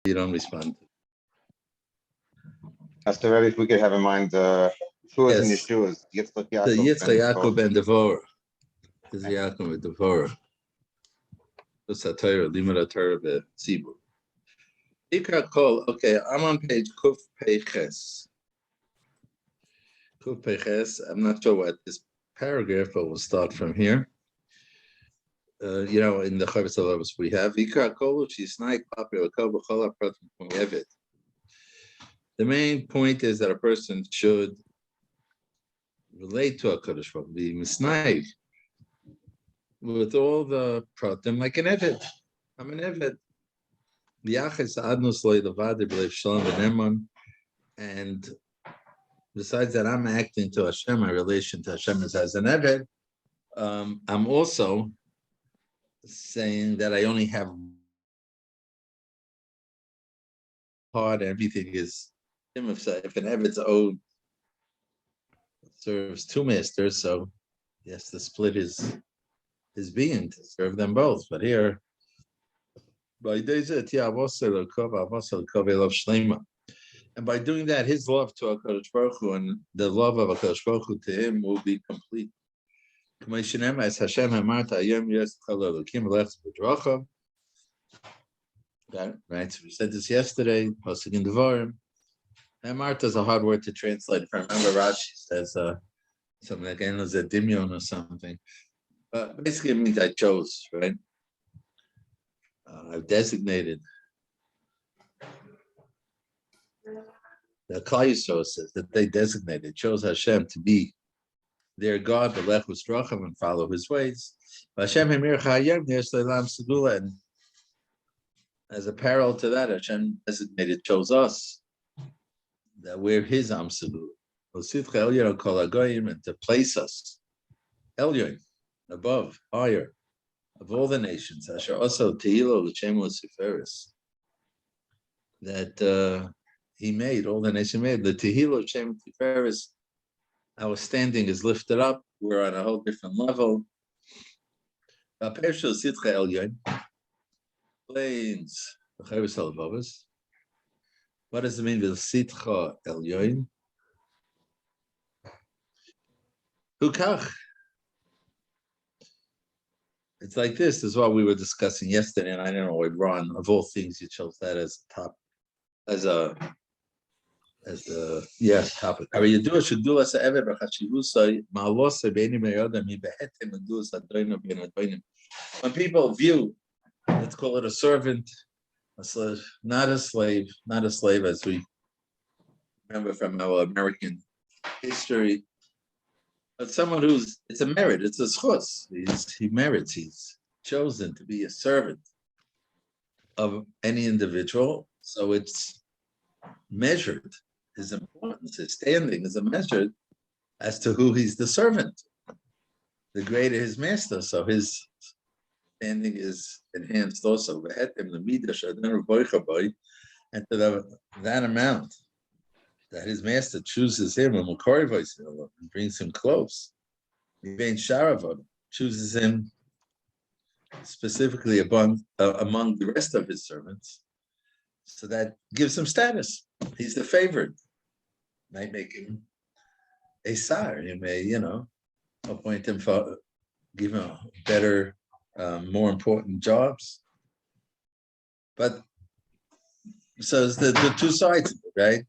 You don't respond. Pastor Rebbe, if we could have in mind Shuas and Yes. Yeshuas, Yitzchak The Yaakov Yitzchak Yaakov ben ben Devorah. This is Yaakov ben Devorah. This is Torah, Limud Torah be'Tzibur. Ikra Kol. Okay, I'm on page Kuf Peiches. Kuf Peiches. I'm not sure what this paragraph, but we'll start from here. In the Chovos haLevavos we have Ikra Kol Shisnai Papi L'Kol B'Chol HaPratim Eved. The main point is that a person should relate to HaKadosh Baruch Hu, be misnai with all the pratim like an eved. I'm an eved. And besides that, I'm acting to Hashem. My relation to Hashem is as an eved. I'm also saying that I only have part. Everything is him. If an eved's owed serves two masters, so he has to split his being to serve them both. But here, and by doing that, his love to HaKadosh Baruch Hu and the love of HaKadosh Baruch Hu to him will be complete. Right, so we said this yesterday, posting in Devarim. And Marta is a hard word to translate. If I remember, Rashi says something like Dimyon or something. Basically, it means I chose, right? I've designated. The Klal Yisrael says that they designated, chose Hashem to be their God, the Lech Ustrachim, and follow His ways. Hashem Hemir Chayim Leilam Segula, and as a parallel to that, Hashem designated, chose us that we're His Am Segula. And to place us, Elyon, above, higher, of all the nations, Asher also Tehilo L'Shem Luciferis, that He made, all the nations made, the Tehilo L'Shem Luciferis, our standing is lifted up, we're on a whole different level. Explains the Chovos haLevavos. What does it mean with Sitcha Elyon? Hukach. It's like this is what we were discussing yesterday, and I don't know why, Ron, of all things, you chose that as top, as a topic. When people view, let's call it a servant, a slave, not a slave as we remember from our American history, but someone it's a merit, it's a schus. He merits, he's chosen to be a servant of any individual. So it's measured, his importance, his standing is measured as to who he's the servant. The greater his master, so his standing is enhanced also. And to that amount that his master chooses him and brings him close. Chooses him specifically among the rest of his servants. So that gives him status. He's the favored. Might make him a sire. You may, appoint him for, give him better, more important jobs. But so it's the two sides of it, right?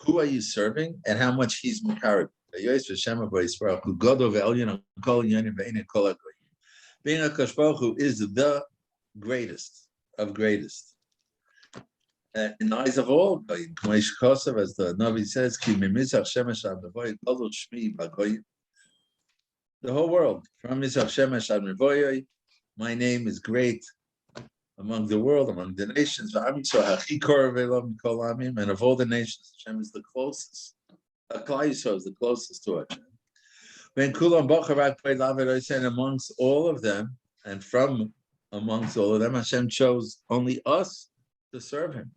Who are you serving and how much he's makarib? Being a Kosh Baruch Hu is the greatest of greatest. In the eyes of all, as the Navi says, the whole world, from Mizrach Shemesh ad Mevoyoi, my name is great among the world, among the nations, and of all the nations, Hashem is the closest. Klal Yisrael is the closest to Hashem. And amongst all of them, and from amongst all of them, Hashem chose only us to serve Him.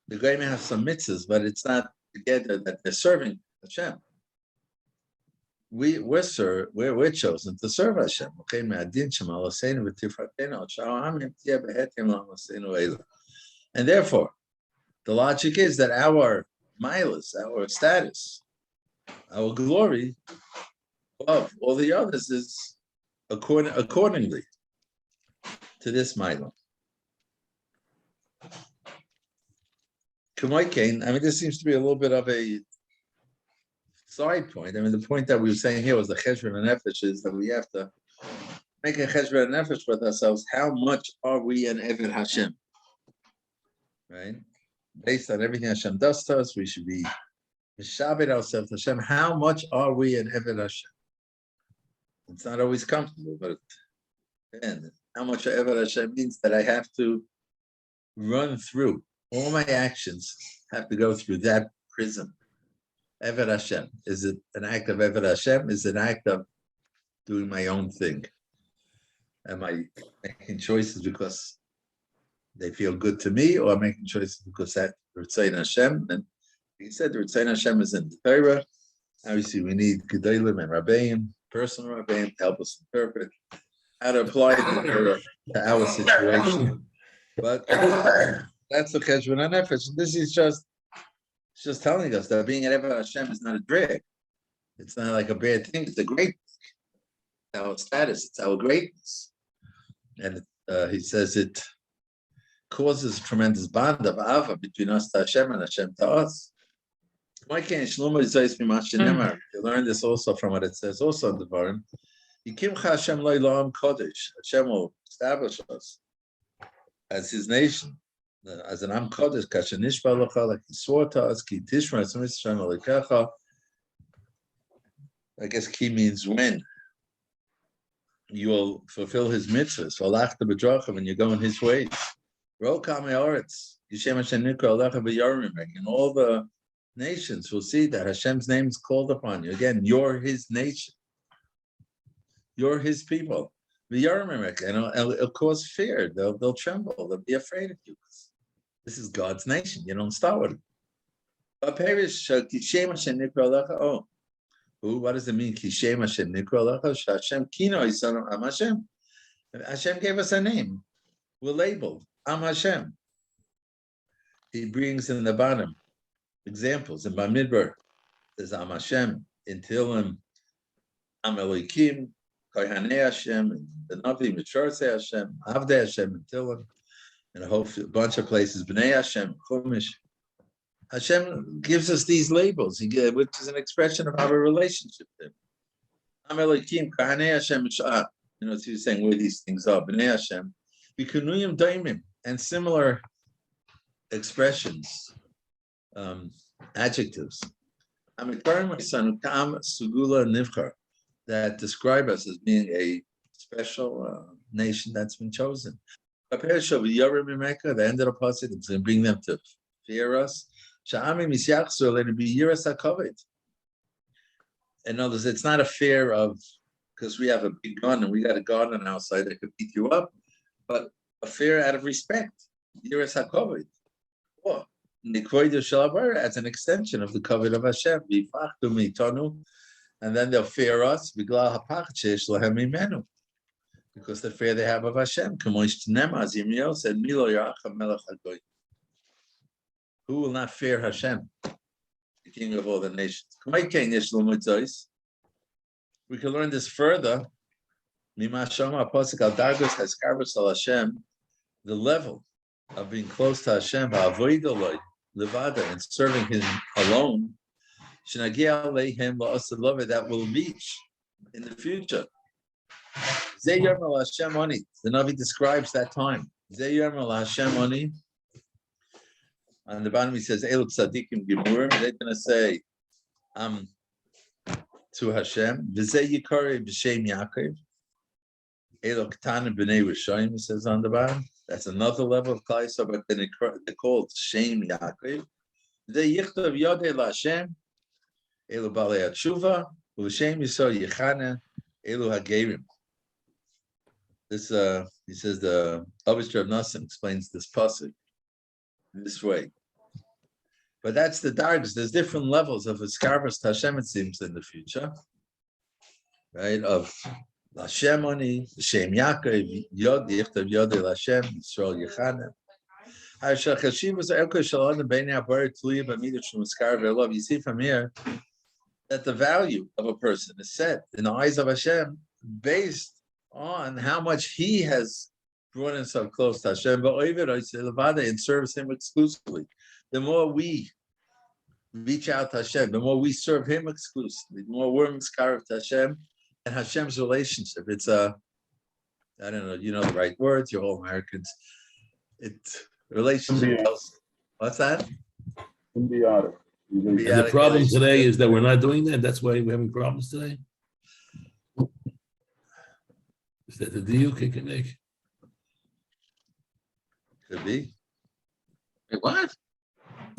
The Goyim have some mitzvahs, but it's not together that they're serving Hashem. we're chosen to serve Hashem. Okay, and therefore, the logic is that our milas, our status, our glory above all the others is accordingly to this milah. I mean, this seems to be a little bit of a side point. I mean, the point that we were saying here was the cheshbon nefesh is that we have to make a cheshbon nefesh with ourselves. How much are we an Eved Hashem? Right? Based on everything Hashem does to us, we should be mishabed ourselves to Hashem. How much are we an Eved Hashem? It's not always comfortable, but again, how much Eved Hashem means that I have to run through. All my actions have to go through that prism. Eved Hashem. Is it an act of Eved Hashem? Is it an act of doing my own thing? Am I making choices because they feel good to me, or am I making choices because that Ritzayin Hashem? And he said the Ritzayin Hashem is in the Torah. Obviously, we need Gedolim and Rabbeim, personal Rabbeim, to help us interpret how to apply the Torah to our situation. But that's the cheshbon nefesh. This is just telling us that being an Eved Hashem is not a drag. It's not like a bad thing. It's a great thing. It's our status. It's our greatness. And he says it causes a tremendous bond of ava between us to Hashem and Hashem to us. You learn this also from what it says also in the Varim. Hashem will establish us as his nation, as an Am Kodesh, Kasher Nishba Locha, like he swore to us, Ki Tishma Es Mitzvah Malikecha. I guess Ki means when you will fulfill his mitzvahs, Valachta B'drachim, and you go in his ways. Ro Kamei Oretz, Yishem Hashem Nikra Alecha B'Yarim, and all the nations will see that Hashem's name is called upon you. Again, you're his nation. You're his people. And it'll cause fear. They'll tremble. They'll be afraid of you. This is God's nation. You don't start with it. What does it mean? Hashem gave us a name. We're labeled Am Hashem. He brings in the bottom examples. In Bamidbar, there's Am Hashem. In Tehillim, Am Elokim. Kohanei Hashem, and the Navi, Mitzvot Hashem, Avdei Hashem, and Tehillim, and a whole bunch of places, Bnei Hashem, Chumash. Hashem gives us these labels, which is an expression of our relationship to him. Am Elokim, Kohanei Hashem, so he was saying where these things are, Bnei Hashem, Bikunuyim Daimim, and similar expressions, adjectives. Amikar, my son, Kam Sugula Nivkar, that describe us as being a special nation that's been chosen. The end of the passage, it's going to bring them to fear us. In other words, it's not a fear of, because we have a big gun and we got a gun on our side that could beat you up, but a fear out of respect. Yiras HaKavod. As an extension of the Kavod of Hashem. And then they'll fear us because the fear they have of Hashem. Who will not fear Hashem, the King of all the nations? We can learn this further. The level of being close to Hashem, and serving Him alone, that will reach in the future. The Navi describes that time. On the bottom he says, Eluk Tzadikim Gemurim. They're going to say, to Hashem. V'zeh Yikari B'Shem Yaakov. Eluk Tana B'nei Rishayim, he says on the bottom. That's another level of Klal Yisrael, but then they're called Shem Yaakov. V'zeh Yichtav Yodei LaHashem. Elu Balei Atshuva, U'Shem Yisrael Yechana, Elu HaGerim. This, he says, the Avishter of Nassim explains this pasuk in this way. But that's the dargos. There's different levels of Eskarvas to Hashem, it seems, in the future. right? Of Lashem Oni, Shem Yaakov, Yod Yichtav Yod Lashem, Yisrael Yechanem. You see from here that the value of a person is set in the eyes of Hashem based on how much he has brought himself close to Hashem, and serves him exclusively. The more we reach out to Hashem, the more we serve him exclusively, the more we're mitzkarev to Hashem and Hashem's relationship. It's I don't know, you know the right words, you're all Americans. Relationship. What's that? Symbiotic. And the problem today is that we're not doing that. That's why we're having problems today. Is that the deal you can make? Could be. Wait, what?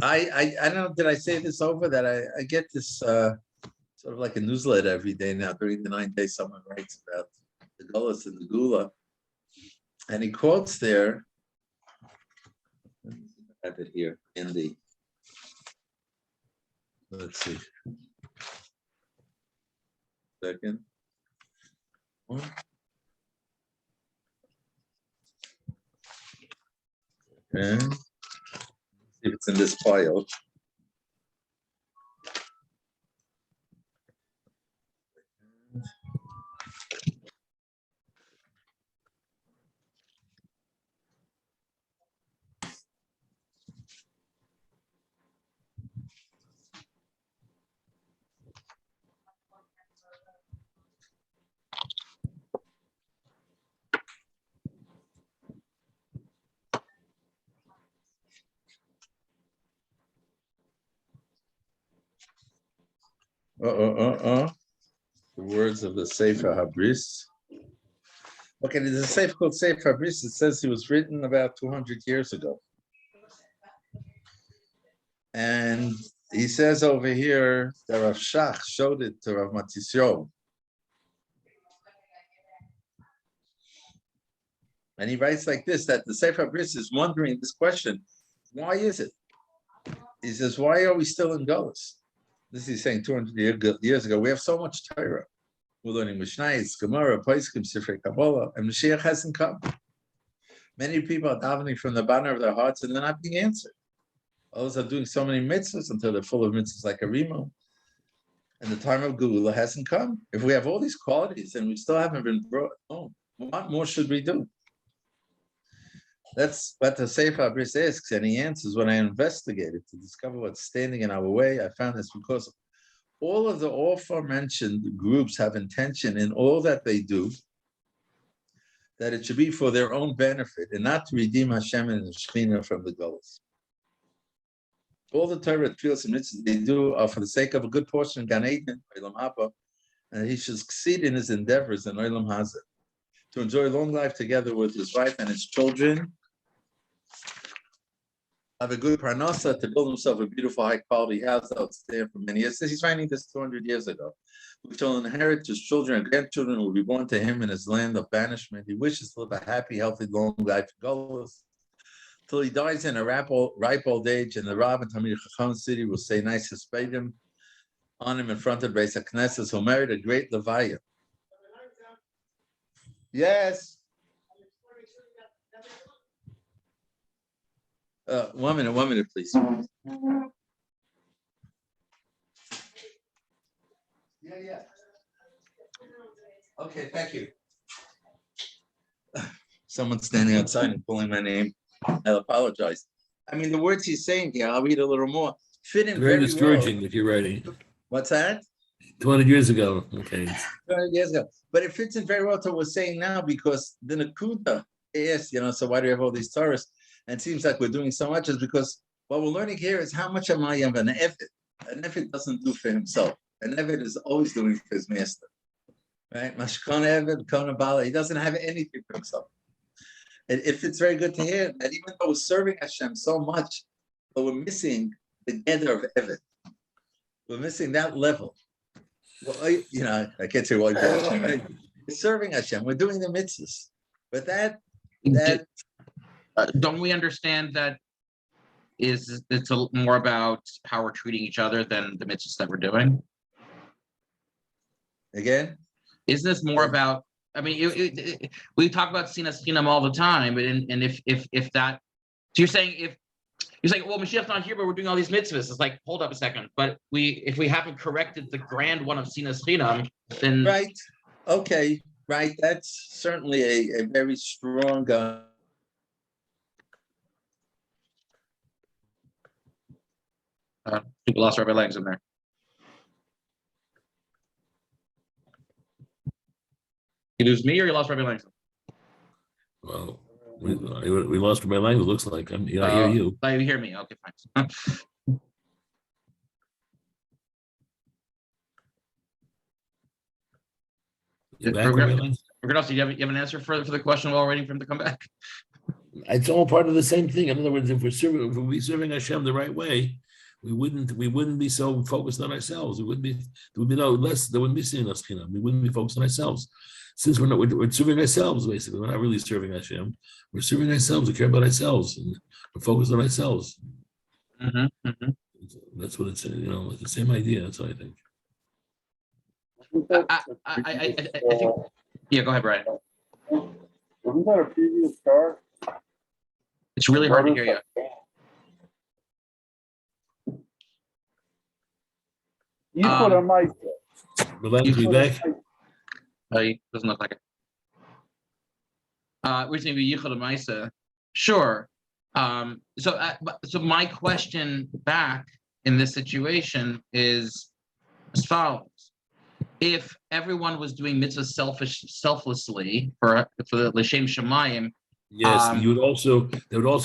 I don't know, did I say this over that I get this sort of like a newsletter every day now during the 9 days someone writes about the Gullus and the Gula. And he quotes there, I have it here in the, let's see. Second. Okay. See if it's in this file. The words of the Sefer Habris. Okay, there's a Sefer called Sefer Habris. It says it was written about 200 years ago. And he says over here that Rav Shach showed it to Rav Matisyo. And he writes like this, that the Sefer Habris is wondering this question, why is it? He says, why are we still in Gullus? This is saying 200 years ago. We have so much Torah. We're learning Mishnayos, Gemara, Poskim, Sifrei Kabbalah, and Moshiach hasn't come. Many people are davening from the bottom of their hearts and they're not being answered. Others are doing so many mitzvahs until they're full of mitzvahs like a Rimo. And the time of Geula hasn't come. If we have all these qualities and we still haven't been brought home, what more should we do? That's what the Sefer Habris asks, and he answers, when I investigated to discover what's standing in our way, I found this because all of the aforementioned groups have intention in all that they do, that it should be for their own benefit and not to redeem Hashem and the Shekhinah from the Gullus. All the Torah, tefillos, and mitzvahs they do are for the sake of a good portion of Gan Eden, Olam Haba, and he should succeed in his endeavors in Olam Hazeh, to enjoy long life together with his wife and his children, have a good parnasa, to build himself a beautiful, high-quality house that will stand for many years. He's writing this 200 years ago. Which will inherit his children and grandchildren who will be born to him in his land of banishment. He wishes to live a happy, healthy, long life in Gullus till he dies in a ripe old age, and the Rav and Talmid Chacham city will say nice hespedim on him in front of Beis HaKnesses, who married a great Levaya. Yes. 1 minute, please. Yeah. Okay, thank you. Someone's standing outside and calling my name. I apologize. I mean, the words he's saying here, I'll read a little more. Fit in Very very discouraging well. if you're ready. What's that? 200 years ago. Okay. 200 years ago. But it fits in very well to what we're saying now, because the Nakuda is, so why do we have all these Torahs? And it seems like we're doing so much is because what we're learning here is how much am I of an Eved? An Eved doesn't do for himself. An Eved is always doing for his master. Right? Mashkon Eved, Kona Bala, he doesn't have anything for himself. It fits very good to hear that even though we're serving Hashem so much, but we're missing the gather of Eved. We're missing that level. Well, I can't say what we're serving Hashem. We're doing the mitzvahs. But that don't we understand that it's more about how we're treating each other than the mitzvahs that we're doing? Again? Isn't this more about, I mean, we talk about sinas chinam all the time, and if that, so you're saying well, Mashiach's not here, but we're doing all these mitzvahs. It's like, hold up a second, but if we haven't corrected the grand one of sinas chinam, then Right, okay, right, that's certainly a very strong, people lost Rabbi Langs in there. You lose me or you lost Rabbi Langs? Well, we lost my language. Looks like I hear you. Oh, you hear me? Okay, fine. You back, Rabbi Langs? Do you have an answer for the question while waiting for him to come back? It's all part of the same thing. In other words, if we're serving Hashem the right way, we wouldn't be so focused on ourselves. There wouldn't be seeing us, we wouldn't be focused on ourselves. Since we're serving ourselves, basically. We're not really serving Hashem. We're serving ourselves. We care about ourselves and we're focused on ourselves. Mm-hmm, mm-hmm. That's what it's, it's the same idea. That's what I think. I think, yeah, go ahead, Brian. Wasn't that a previous car? It's really hard to hear you. You put a mic. Relax, be back. It doesn't look like it. We're saying Yichud Maisa. Sure. So my question back in this situation is as follows: if everyone was doing mitzvahs selflessly for the L'Shem Shemayim, yes, there would also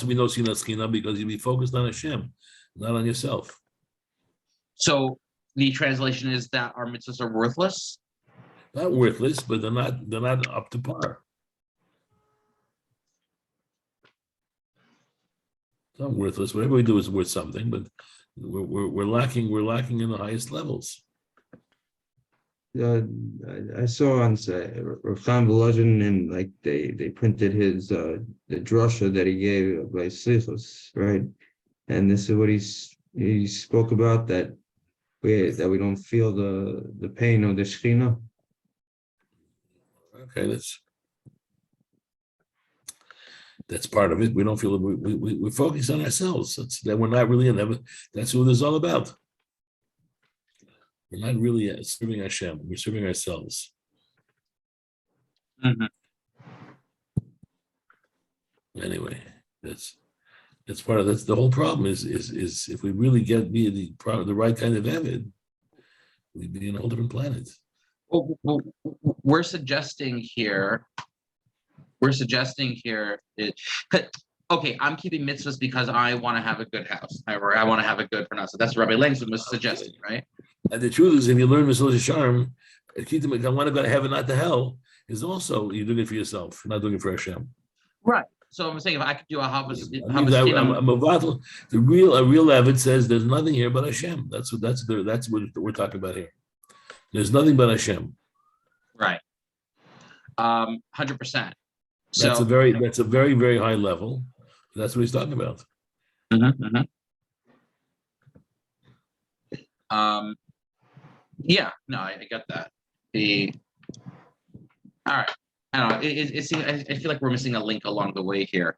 be no sinas chinam because you'd be focused on Hashem, not on yourself. So the translation is that our mitzvahs are worthless. Not worthless, but they're not up to par. It's not worthless. Whatever we do is worth something, but we're lacking in the highest levels. I saw on Rav Chaim Volozhin, and like they printed his the drasha that he gave by Slichos, right? And this is what he spoke about, that we don't feel the pain of the Shekhinah. Okay, that's part of it. We don't feel we focus on ourselves. That we're not really in heaven. That's what it's all about. We're not really serving Hashem. We're serving ourselves. Mm-hmm. Anyway, that's part of that's the whole problem. Is if we really be the right kind of Evid, we'd be in a whole different planet. Well, we're suggesting here. Okay, I'm keeping mitzvahs because I want to have a good house, or I want to have a good pronouncement. That's what Rabbi Langston was suggesting, right? And the truth is, if you learn Mesilas Yesharim, I want to go to heaven, not to hell, is also you're doing it for yourself. You're not doing it for Hashem. Right. So I'm saying if I could do a haLevavos, a real Evid says there's nothing here but Hashem. That's what we're talking about here. There's nothing but Hashem. Right. 100%. So That's a very, very high level. That's what he's talking about. Mm-hmm, mm-hmm. Yeah, no, I get that. All right. I don't know. I feel like we're missing a link along the way here.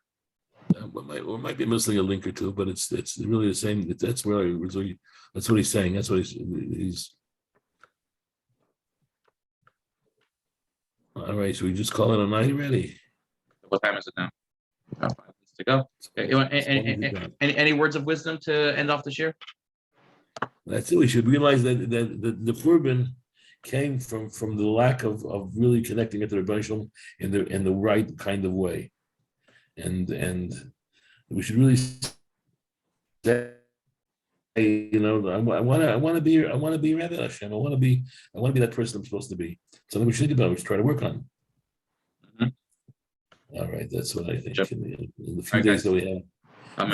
We might be missing a link or two, but it's really the same. That's what he's saying. That's what he's. All right, so we just call it a night already. What time is it now? 5 minutes to go. Any words of wisdom to end off this year? That's it. We should realize that the Furban came from the lack of really connecting it to the Rebbeinu Shalom in the right kind of way, and we should really say, I want to be Rabbi Hashem. I want to be that person I'm supposed to be. Something we should think about. We should try to work on. Mm-hmm. All right, that's what I think. Sure. In the few days that we have. Amen.